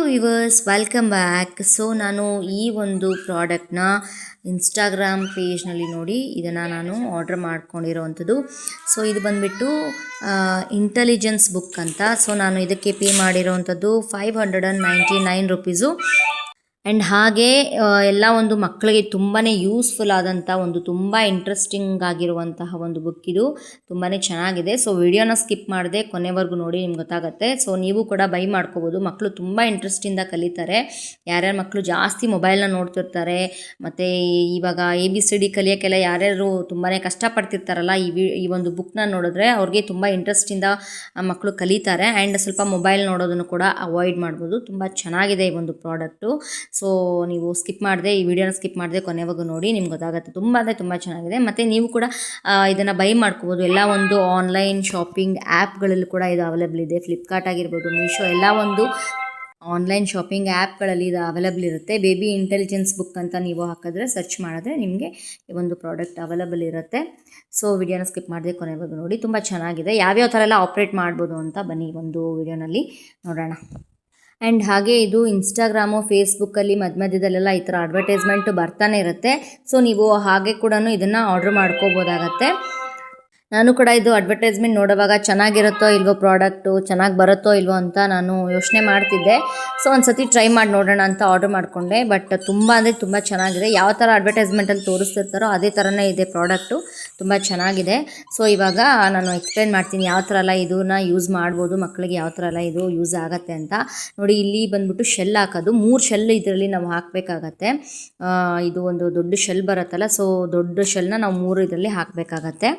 Viewers, welcome back. So ನಾನು ಈ ಒಂದು ಪ್ರಾಡಕ್ಟ್ನ ಇನ್ಸ್ಟಾಗ್ರಾಮ್ ಪೇಜ್ನಲ್ಲಿ ನೋಡಿ ಇದನ್ನು ನಾನು ಆರ್ಡರ್ ಮಾಡ್ಕೊಂಡಿರೋವಂಥದ್ದು. ಸೊ ಇದು ಬಂದುಬಿಟ್ಟು ಇಂಟೆಲಿಜೆನ್ಸ್ ಬುಕ್ ಅಂತ. ಸೊ ನಾನು ಇದಕ್ಕೆ ಪೇ ಮಾಡಿರೋವಂಥದ್ದು 599 ರುಪೀಸು. ಆ್ಯಂಡ್ ಹಾಗೆ ಎಲ್ಲ ಒಂದು ಮಕ್ಕಳಿಗೆ ತುಂಬಾ ಯೂಸ್ಫುಲ್ ಆದಂಥ ಒಂದು ತುಂಬ ಇಂಟ್ರೆಸ್ಟಿಂಗ್ ಆಗಿರುವಂತಹ ಒಂದು ಬುಕ್ ಇದು. ತುಂಬಾ ಚೆನ್ನಾಗಿದೆ. ಸೊ ವಿಡಿಯೋನ ಸ್ಕಿಪ್ ಮಾಡದೆ ಕೊನೆವರೆಗೂ ನೋಡಿ, ನಿಮ್ಗೆ ಗೊತ್ತಾಗುತ್ತೆ. ಸೊ ನೀವು ಕೂಡ ಬೈ ಮಾಡ್ಕೋಬೋದು. ಮಕ್ಕಳು ತುಂಬ ಇಂಟ್ರೆಸ್ಟಿಂದ ಕಲಿತಾರೆ. ಯಾರ್ಯಾರು ಮಕ್ಕಳು ಜಾಸ್ತಿ ಮೊಬೈಲ್ನ ನೋಡ್ತಿರ್ತಾರೆ, ಮತ್ತು ಇವಾಗ ABCD ಕಲಿಯೋಕ್ಕೆಲ್ಲ ಯಾರ್ಯಾರು ತುಂಬಾ ಕಷ್ಟಪಡ್ತಿರ್ತಾರಲ್ಲ, ಈ ಒಂದು ಬುಕ್ನ ನೋಡಿದ್ರೆ ಅವ್ರಿಗೆ ತುಂಬ ಇಂಟ್ರೆಸ್ಟಿಂದ ಮಕ್ಕಳು ಕಲಿತಾರೆ. ಆ್ಯಂಡ್ ಸ್ವಲ್ಪ ಮೊಬೈಲ್ ನೋಡೋದನ್ನು ಕೂಡ ಅವಾಯ್ಡ್ ಮಾಡ್ಬೋದು. ತುಂಬ ಚೆನ್ನಾಗಿದೆ ಈ ಒಂದು ಪ್ರಾಡಕ್ಟು. ಸೊ ನೀವು ಸ್ಕಿಪ್ ಮಾಡಿದೆ, ಈ ವಿಡಿಯೋನ ಸ್ಕಿಪ್ ಮಾಡಿದೆ ಕೊನೆವರೆಗೂ ನೋಡಿ, ನಿಮ್ಗೆ ಗೊತ್ತಾಗುತ್ತೆ. ತುಂಬ ಅಂದರೆ ತುಂಬ ಚೆನ್ನಾಗಿದೆ. ಮತ್ತು ನೀವು ಕೂಡ ಇದನ್ನು ಬೈ ಮಾಡ್ಕೋಬೋದು. ಎಲ್ಲ ಒಂದು ಆನ್ಲೈನ್ ಶಾಪಿಂಗ್ ಆ್ಯಪ್ಗಳಲ್ಲೂ ಕೂಡ ಇದು ಅವೈಲೇಬಲ್ ಇದೆ. ಫ್ಲಿಪ್ಕಾರ್ಟ್ ಆಗಿರ್ಬೋದು, ಮೀಶೋ, ಎಲ್ಲ ಒಂದು ಆನ್ಲೈನ್ ಶಾಪಿಂಗ್ ಆ್ಯಪ್ಗಳಲ್ಲಿ ಇದು ಅವೈಲೇಬಲ್ ಇರುತ್ತೆ. ಬೇಬಿ ಇಂಟೆಲಿಜೆನ್ಸ್ ಬುಕ್ ಅಂತ ನೀವು ಹಾಕಿದ್ರೆ, ಸರ್ಚ್ ಮಾಡಿದ್ರೆ ನಿಮಗೆ ಈ ಒಂದು ಪ್ರಾಡಕ್ಟ್ ಅವೈಲೇಬಲ್ ಇರುತ್ತೆ. ಸೊ ವಿಡಿಯೋನ ಸ್ಕಿಪ್ ಮಾಡಿದೆ ಕೊನೆವರೆಗೂ ನೋಡಿ, ತುಂಬ ಚೆನ್ನಾಗಿದೆ. ಯಾವ್ಯಾವ ಥರ ಎಲ್ಲ ಆಪ್ರೇಟ್ ಮಾಡ್ಬೋದು ಅಂತ ಬನ್ನಿ ಒಂದು ವಿಡಿಯೋನಲ್ಲಿ ನೋಡೋಣ. ಆ್ಯಂಡ್ ಹಾಗೆ ಇದು ಇನ್ಸ್ಟಾಗ್ರಾಮು, ಫೇಸ್ಬುಕ್ಕಲ್ಲಿ ಮಧ್ಯದಲ್ಲೆಲ್ಲ ಈ ಥರ ಅಡ್ವರ್ಟೈಸ್ಮೆಂಟ್ ಬರ್ತಾನೆ ಇರುತ್ತೆ. ಸೊ ನೀವು ಹಾಗೆ ಕೂಡ ಇದನ್ನು ಆರ್ಡ್ರ್ ಮಾಡ್ಕೋಬೋದಾಗತ್ತೆ. ನಾನು ಕೂಡ ಇದು ಅಡ್ವರ್ಟೈಸ್ಮೆಂಟ್ ನೋಡುವಾಗ ಚೆನ್ನಾಗಿರುತ್ತೋ ಇಲ್ವೋ, ಪ್ರಾಡಕ್ಟು ಚೆನ್ನಾಗಿ ಬರುತ್ತೋ ಇಲ್ವೋ ಅಂತ ನಾನು ಯೋಚನೆ ಮಾಡ್ತಿದ್ದೆ. ಸೊ ಒಂದು ಸತಿ ಟ್ರೈ ಮಾಡಿ ನೋಡೋಣ ಅಂತ ಆರ್ಡ್ರ್ ಮಾಡಿಕೊಂಡೆ. ಬಟ್ ತುಂಬ ಅಂದರೆ ತುಂಬ ಚೆನ್ನಾಗಿದೆ. ಯಾವ ಥರ ಅಡ್ವರ್ಟೈಸ್ಮೆಂಟಲ್ಲಿ ತೋರಿಸ್ತಿರ್ತಾರೋ ಅದೇ ಥರನೇ ಇದೆ ಪ್ರಾಡಕ್ಟು. ತುಂಬ ಚೆನ್ನಾಗಿದೆ. ಸೊ ಇವಾಗ ನಾನು ಎಕ್ಸ್ಪ್ಲೇನ್ ಮಾಡ್ತೀನಿ ಯಾವ ಥರ ಎಲ್ಲ ಇದನ್ನ ಯೂಸ್ ಮಾಡ್ಬೋದು, ಮಕ್ಕಳಿಗೆ ಯಾವ ಥರ ಎಲ್ಲ ಇದು ಯೂಸ್ ಆಗುತ್ತೆ ಅಂತ. ನೋಡಿ, ಇಲ್ಲಿ ಬಂದ್ಬಿಟ್ಟು ಶೆಲ್ ಹಾಕೋದು, 3 ಶೆಲ್ ಇದರಲ್ಲಿ ನಾವು ಹಾಕಬೇಕಾಗತ್ತೆ. ಇದು ಒಂದು ದೊಡ್ಡ ಶೆಲ್ ಬರುತ್ತಲ್ಲ, ಸೊ ದೊಡ್ಡ ಶೆಲ್ನ ನಾವು 3 ಇದರಲ್ಲಿ ಹಾಕಬೇಕಾಗತ್ತೆ.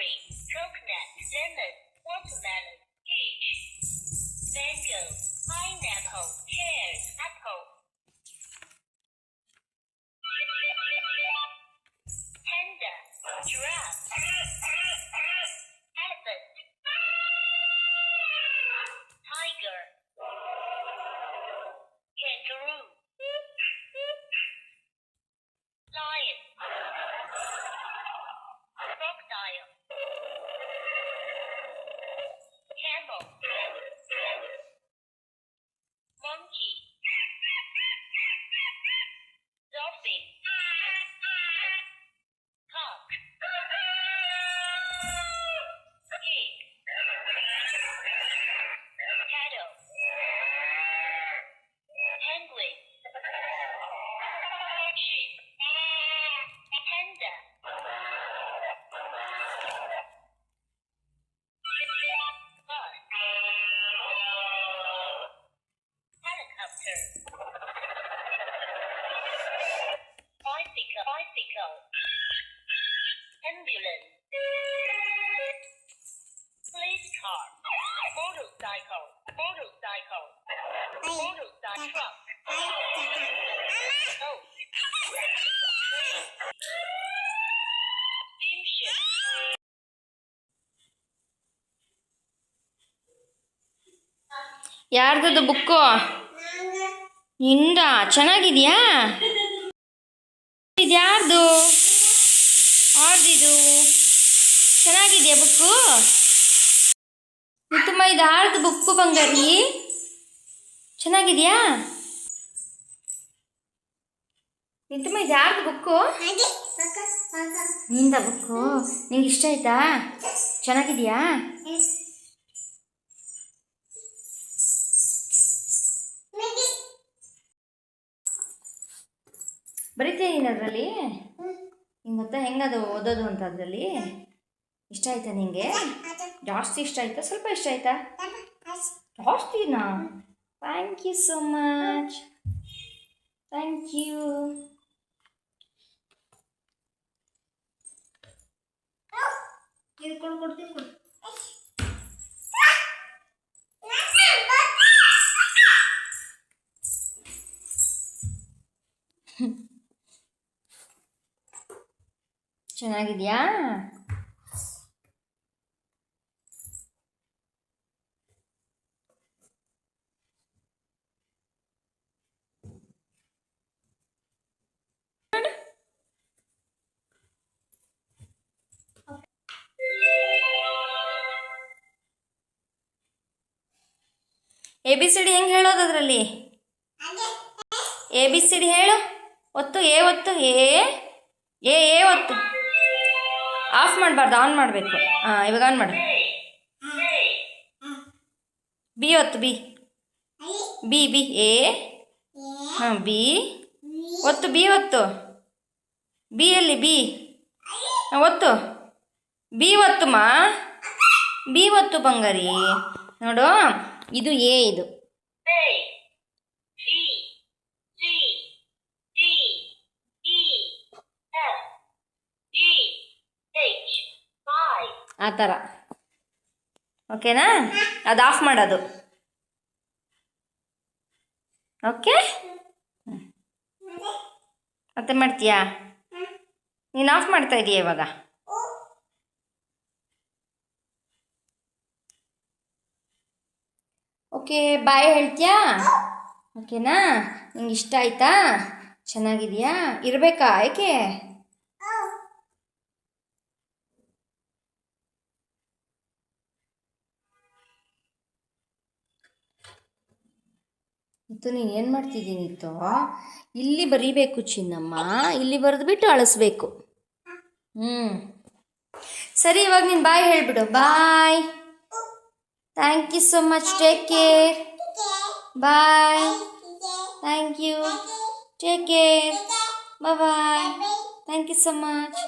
strawberry, coconut, lemon, watermelon, peach, mango, pineapple, pears, apple, panda, giraffe, elephant, tiger, kangaroo, lion, crocodile, camel, monkey, dolphin, cock, pig, cattle, penguin, sheep, panda, bus, helicopter, bicycle, ambulance, police car, motorcycle, truck, boat, train, steamship. ಯಾರ್ದದು book? ನಿಂದ? ಚೆನ್ನಾಗಿದೆಯಾ? ಇದ್ಯಾರ್ದು? ಆರ್ದಿದು ಚೆನ್ನಾಗಿದೆಯಾ book? ತುಂಬ ಇದು ಯಾರ್ದು book ಬಂಗಾರಿ? ಚೆನ್ನಾಗಿದೆಯಾ? ನಿಂತಮ್ಮ ಇದು ಯಾರ್ದು ಬುಕ್ಕು? ನಿಂದ ಬುಕ್ಕು? ನಿಂಗೆ ಇಷ್ಟ ಆಯ್ತಾ? ಚೆನ್ನಾಗಿದೆಯಾ? ಬರೀತೀಯ ನೀನು ಅದರಲ್ಲಿ? ನಿಂಗೆ ಗೊತ್ತಾ ಹೆಂಗದು ಓದೋದು ಅಂತ ಅದರಲ್ಲಿ? ಇಷ್ಟ ಆಯ್ತಾ ನಿಂಗೆ? ಜಾಸ್ತಿ ಇಷ್ಟ ಆಯ್ತಾ ಸ್ವಲ್ಪ ಇಷ್ಟ ಆಯ್ತಾ? ಜಾಸ್ತಿನಾ? Thank you so much. Thank you. ಕೊಡ್ತೀನಿ ಕೊಡು. ಚೆನ್ನಾಗಿದೆಯಾ? ABCD ಹೆಂಗೆ ಹೇಳೋದು ಅದರಲ್ಲಿ? ABCD ಹೇಳು. ಒತ್ತು. ಎ ಒತ್ತು. ಎ ಒತ್ತು. ಆಫ್ ಮಾಡಬಾರ್ದು, ಆನ್ ಮಾಡಬೇಕು. ಇವಾಗ ಆನ್ ಮಾಡು. ಬಿ ಒತ್ತು. B A. ಬಿ ಒತ್ತು. ಬಿ ಒತ್ತು. ಬಿ ಎಲ್ಲಿ? ಬಿ ಒತ್ತು. ಬಿ ಒತ್ತುಮ್ಮ. ಬಿ ಒತ್ತು ಬಂಗಾರಿ. ನೋಡು, ಇದು ಎ. ಇದು ಆ ಥರ. ಓಕೆನಾ? ಅದು ಆಫ್ ಮಾಡೋದು. ಓಕೆ, ಮತ್ತೆ ಮಾಡ್ತೀಯಾ? ನೀನು ಆಫ್ ಮಾಡ್ತಾ ಇದೀಯ ಇವಾಗ. ಓಕೆ, ಬಾಯ್ ಹೇಳ್ತೀಯಾ? ಓಕೆನಾ? ನಿಂಗೆ ಇಷ್ಟ ಆಯ್ತಾ? ಚೆನ್ನಾಗಿದೆಯಾ? ಇರಬೇಕಾ? ಏಕೆ? ಇತ್ತು ನೀನು ಏನು ಮಾಡ್ತಿದ್ದೀನಿ ಇತ್ತು? ಇಲ್ಲಿ ಬರೀಬೇಕು ಚಿನ್ನಮ್ಮ, ಇಲ್ಲಿ ಬರೆದ್ಬಿಟ್ಟು ಅಳಿಸ್ಬೇಕು. ಸರಿ, ಇವಾಗ ನೀನು ಬಾಯ್ ಹೇಳಿಬಿಡು. Bye. Thank you so much. Take care. Bye. Thank you. Take care. Bye. Thank you so much.